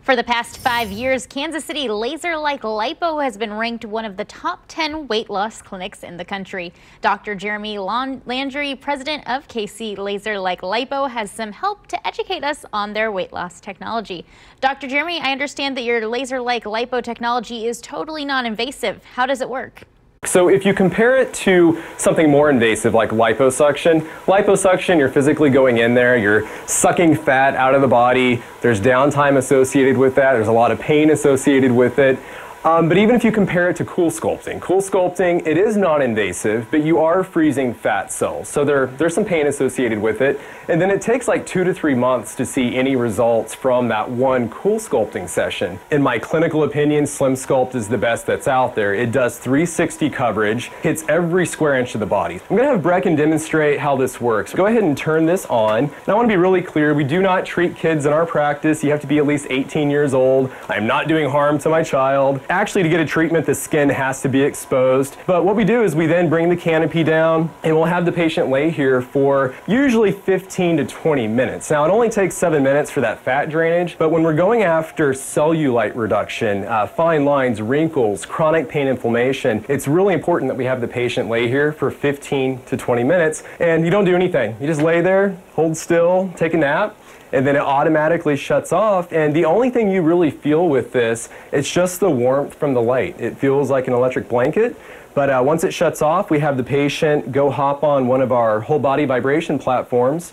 For the past 5 years, Kansas City Laser Like Lipo has been ranked one of the top 10 weight loss clinics in the country. Dr. Jeremy Landry, president of KC Laser Like Lipo, has some help to educate us on their weight loss technology. Dr. Jeremy, I understand that your Laser Like Lipo technology is totally non-invasive. How does it work? So if you compare it to something more invasive like liposuction, you're physically going in there, you're sucking fat out of the body, there's downtime associated with that, there's a lot of pain associated with it. But even if you compare it to CoolSculpting, it is non-invasive, but you are freezing fat cells. So there's some pain associated with it. And then it takes like 2 to 3 months to see any results from that one CoolSculpting session. In my clinical opinion, SlimSculpt is the best that's out there. It does 360 coverage, hits every square inch of the body. I'm gonna have Brecken demonstrate how this works. Go ahead and turn this on. And I wanna be really clear, we do not treat kids in our practice. You have to be at least 18 years old. I'm not doing harm to my child. Actually, to get a treatment, the skin has to be exposed. But what we do is we then bring the canopy down and we'll have the patient lay here for usually 15 to 20 minutes. Now, it only takes 7 minutes for that fat drainage, but when we're going after cellulite reduction, fine lines, wrinkles, chronic pain, inflammation, it's really important that we have the patient lay here for 15 to 20 minutes and you don't do anything. You just lay there, hold still, take a nap, and then it automatically shuts off. And the only thing you really feel with this, it's just the warmth from the light. It feels like an electric blanket, but once it shuts off, we have the patient go hop on one of our whole body vibration platforms,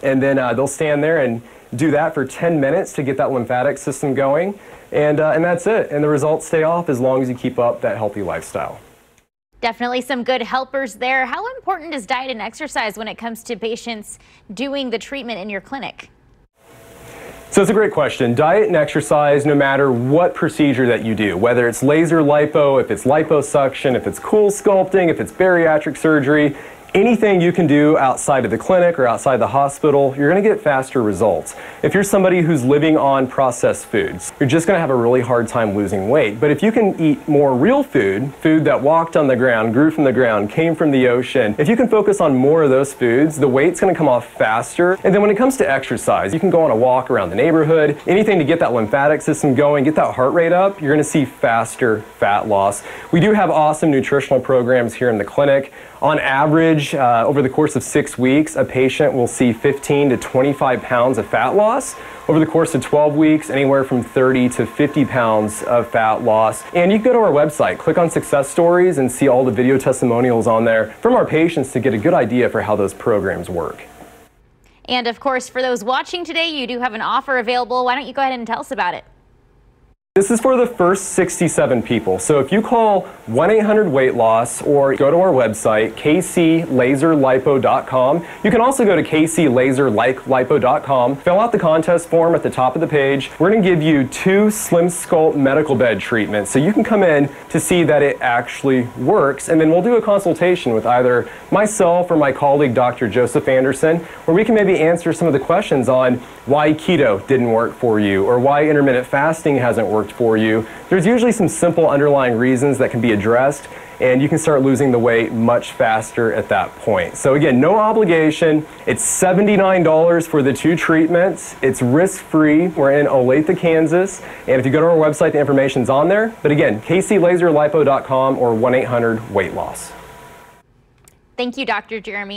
and then they'll stand there and do that for 10 minutes to get that lymphatic system going, and that's it. And the results stay off as long as you keep up that healthy lifestyle. Definitely some good helpers there. How important is diet and exercise when it comes to patients doing the treatment in your clinic? So it's a great question. Diet and exercise, no matter what procedure that you do, whether it's laser lipo, if it's liposuction, if it's CoolSculpting, if it's bariatric surgery, anything you can do outside of the clinic or outside the hospital, you're going to get faster results. If you're somebody who's living on processed foods, you're just going to have a really hard time losing weight. But if you can eat more real food that walked on the ground, grew from the ground, came from the ocean, if you can focus on more of those foods, the weight's going to come off faster. And then when it comes to exercise, you can go on a walk around the neighborhood, anything to get that lymphatic system going, get that heart rate up, you're going to see faster fat loss. We do have awesome nutritional programs here in the clinic. On average, over the course of 6 weeks, a patient will see 15 to 25 pounds of fat loss. Over the course of 12 weeks, anywhere from 30 to 50 pounds of fat loss. And you can go to our website, click on Success Stories, and see all the video testimonials on there from our patients to get a good idea for how those programs work. And of course, for those watching today, you do have an offer available. Why don't you go ahead and tell us about it? This is for the first 67 people. So if you call 1-800-WEIGHT-LOSS or go to our website, kclaserlipo.com. You can also go to kclaserlikelipo.com. Fill out the contest form at the top of the page. We're going to give you 2 SlimSculpt medical bed treatments so you can come in to see that it actually works. And then we'll do a consultation with either myself or my colleague, Dr. Joseph Anderson, where we can maybe answer some of the questions on why keto didn't work for you or why intermittent fasting hasn't worked for you. There's usually some simple underlying reasons that can be addressed, and you can start losing the weight much faster at that point. So again, no obligation. It's $79 for the 2 treatments. It's risk-free. We're in Olathe, Kansas. And if you go to our website, the information's on there. But again, kclaserlipo.com or 1-800-WEIGHT-LOSS. Thank you, Dr. Jeremy.